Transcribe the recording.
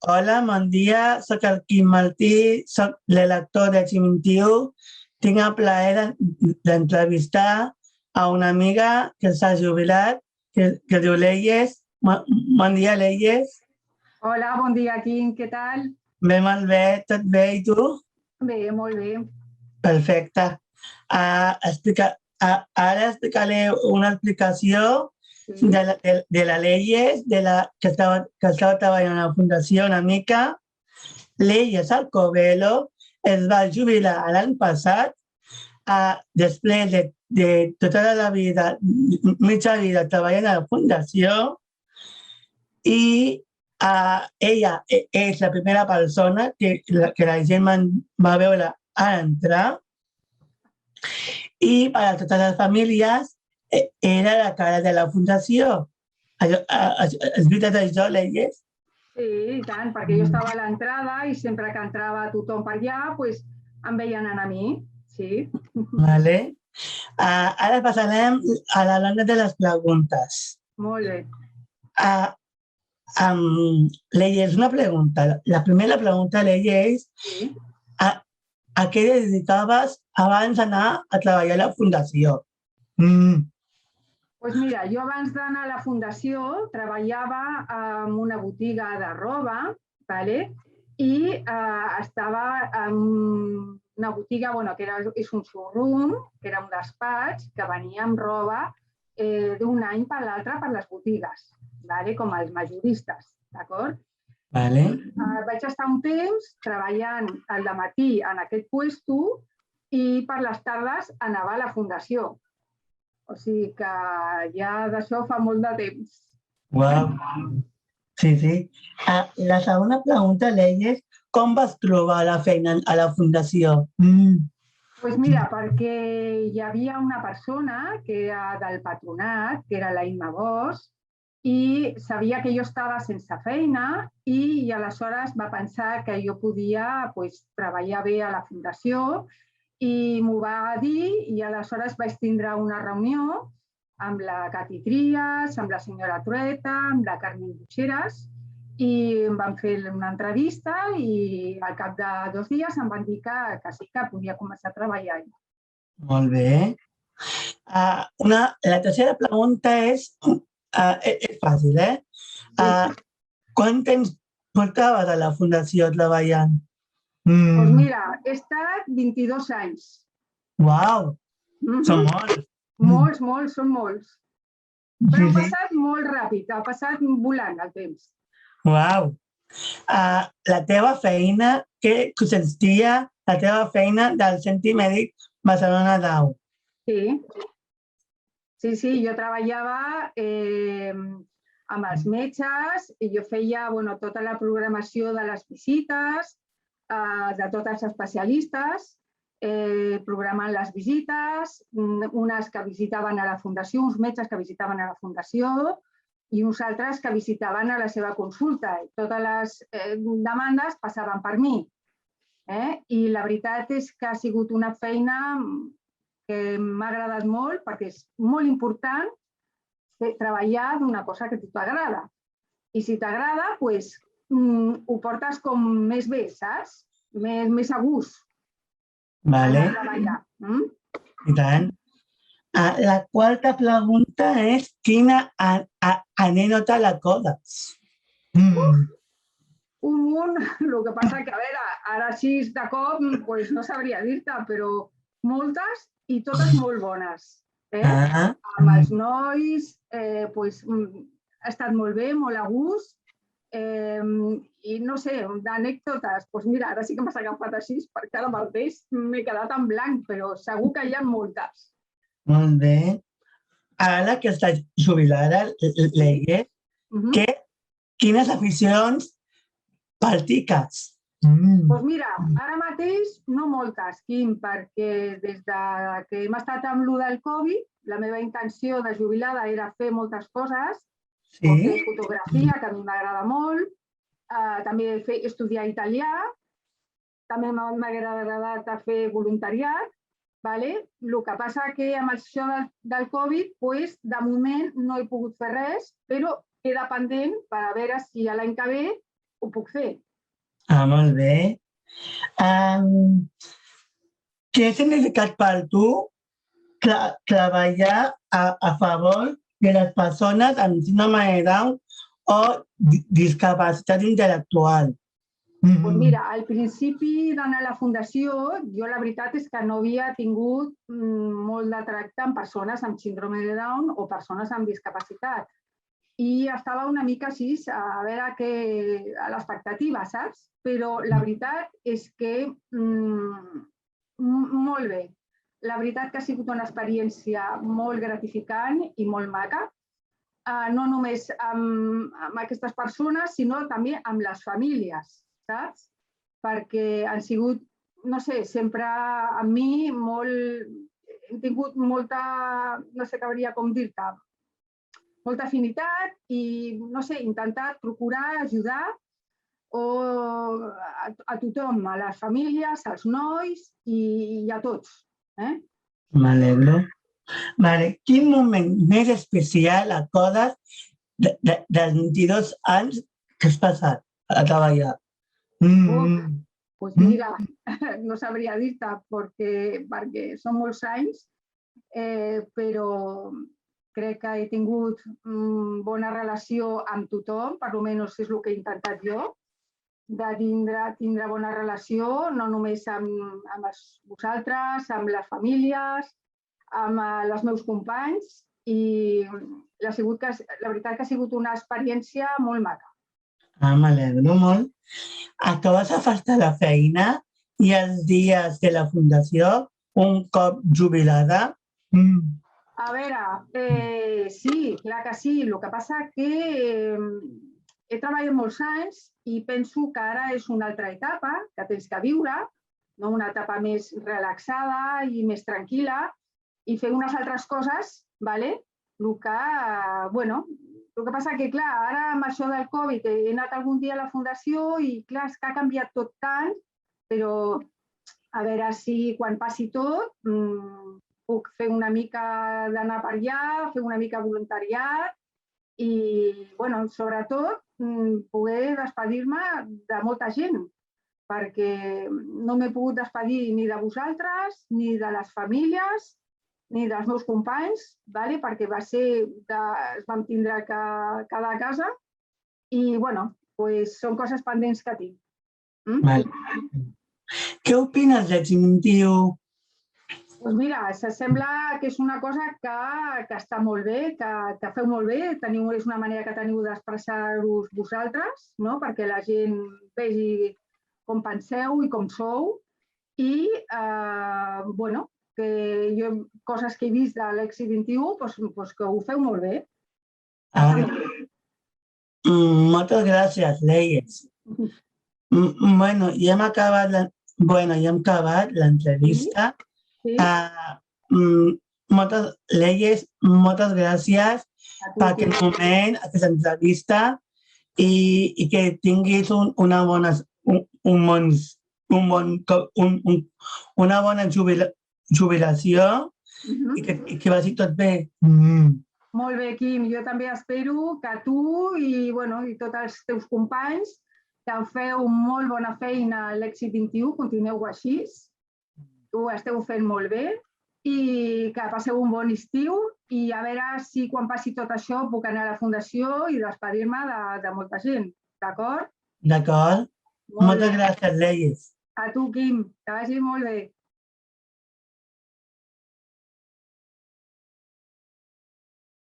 Hola, bon dia. Soc el Quim Martí, soc l'elector de X21. Tinc el plaer d'entrevistar a una amiga que s'ha jubilat, que diu Leyes. Bon dia, Leyes. Hola, bon dia, Quim, què tal? Molt bé, tot bé, i tu? Bé, molt bé. Perfecte. Ara explicaré una explicació de la Leyes, que estava treballant a la fundació una mica. Leyes Alcobelo es va jubilar l'any passat després de tota la vida, mitja vida treballant a la fundació, i ella és la primera persona que la gent va veure a entrar, i per a totes les famílies era la cara de la fundació. És veritat això, Leyes? Sí, i tant, perquè jo estava a l'entrada i sempre que entrava tothom per allà, doncs em veien anar a mi, sí. Vale. Ara passarem a la ronda de les preguntes. Molt bé. Leyes, una pregunta. La primera pregunta, Leyes, Sí. a què te dedicaves abans d'anar a treballar a la fundació? Doncs mira, jo abans d'anar a la fundació treballava en una botiga de roba, ¿vale? I estava en una botiga, bueno, que és un showroom, que era un despatx, que venia amb roba d'un any per l'altre per les botigues, ¿vale? Com els majoristes, d'acord? Vale. Vaig estar un temps treballant al dematí en aquest puesto i per les tardes anava a la fundació. O sigui que ja d'això fa molt de temps. Uau. Sí, sí. La segona pregunta, Leyes, com vas trobar la feina a la fundació? Doncs mira, perquè hi havia una persona que era del patronat, que era la Imma Bosch, i sabia que jo estava sense feina i aleshores va pensar que jo podia treballar bé a la fundació i m'ho va dir, i aleshores vaig tindre una reunió amb la Cati Trias, amb la senyora Trueta, amb la Carmen Buixeras, i em van fer una entrevista i al cap de 2 dies em van dir que sí que podia començar a treballar. Molt bé. La tercera pregunta és fàcil, Quant temps portaves a la fundació treballant? Doncs mira, he estat 22 anys. Uau! Són molts. Molts, són molts. Però ha passat molt ràpid, ha passat volant el temps. Uau! La teva feina, què consistia la teva feina del Centre Mèdic Barcelona DAU? Sí, jo treballava amb els metges i jo feia tota la programació de les visites, de tots els especialistes, programant les visites, unes que visitaven a la fundació, uns metges que visitaven a la fundació i uns altres que visitaven a la seva consulta. Totes les demandes passaven per mi. I la veritat és que ha sigut una feina que m'ha agradat molt perquè és molt important treballar d'una cosa que a tu t'agrada. I si t'agrada, doncs ho portes com més bé, saps? Més a gust. Vale. I tant. La quarta pregunta és quina anècdota recordes? Un munt, el que passa que, a veure, ara així de cop no sabria dir-te, però moltes i totes molt bones. Amb els nois ha estat molt bé, molt a gust, i no sé, d'anècdotes, doncs mira, ara sí que m'has agafat així, perquè ara mateix m'he quedat en blanc, però segur que hi ha moltes. Molt bé. Ara que estàs jubilada, Leyes, quines aficions practiques? Doncs mira, ara mateix no moltes, Quim, perquè des que hem estat amb lo del Covid, la meva intenció de jubilada era fer moltes coses, com fer fotografia, que a mi m'agrada molt, també estudiar italià, també m'ha agradat fer voluntariat. El que passa que amb això del Covid, de moment no he pogut fer res, però queda pendent per a veure si l'any que ve ho puc fer. Molt bé. Què ha significat per tu treballar a favor de les persones amb síndrome de Down o discapacitat intel·lectual? Pues mira, al principi d'anar a la fundació, jo la veritat és que no havia tingut molt de tracte amb persones amb síndrome de Down o persones amb discapacitat. I estava una mica així, a veure a l'expectativa, saps? Però la veritat és que molt bé. La veritat que ha sigut una experiència molt gratificant i molt maca, no només amb aquestes persones, sinó també amb les famílies, saps? Perquè han sigut, no sé, sempre amb mi hem tingut molta, no sé què hauria com dir-te, molta afinitat i, no sé, intentar procurar ajudar a tothom, a les famílies, als nois i a tots. M'alegro. Quin moment més especial recordes dels 22 anys que has passat a treballar? Pues mira, no sabria dir-te perquè són molts anys, però crec que he tingut bona relació amb tothom, per almenys és el que he intentat jo, de tindre bona relació, no només amb vosaltres, amb les famílies, amb els meus companys, i la veritat que ha sigut una experiència molt maca. M'alegro molt. Acabes de faltar la feina i els dies de la fundació un cop jubilada? A veure, sí, clar que sí. El que passa que he treballat molts anys i penso que ara és una altra etapa que tens que viure, una etapa més relaxada i més tranquil·la i fer unes altres coses, el que passa que, clar, ara amb això del Covid he anat algun dia a la fundació i, clar, és que ha canviat tot tant, però a veure si quan passi tot puc fer una mica d'anar per allà, fer una mica voluntariat i, sobretot, poder despedir-me de molta gent, perquè no m'he pogut despedir ni de vosaltres, ni de les famílies, ni dels meus companys, perquè es vam tindre que quedar a casa i, són coses pendents que tinc. Què opines d'Exim21? Doncs mira, sembla que és una cosa que està molt bé, que feu molt bé, és una manera que teniu d'expressar-vos vosaltres, perquè la gent vegi com penseu i com sou i, que jo, coses que he vist de l'Exim21, que ho feu molt bé. Moltes gràcies, Leyes. Ja hem acabat l'entrevista. Leyes, moltes gràcies per aquest moment, aquesta entrevista i que tinguis una bona jubilació i que vagi tot bé. Molt bé, Quim. Jo també espero que tu i tots els teus companys que feu molt bona feina a l'Exim21, continueu així. Ho esteu fent molt bé i que passeu un bon estiu i a veure si quan passi tot això puc anar a la fundació i despedir-me de molta gent, d'acord? D'acord. Moltes gràcies, Leyes. A tu, Quim, que vagi molt bé.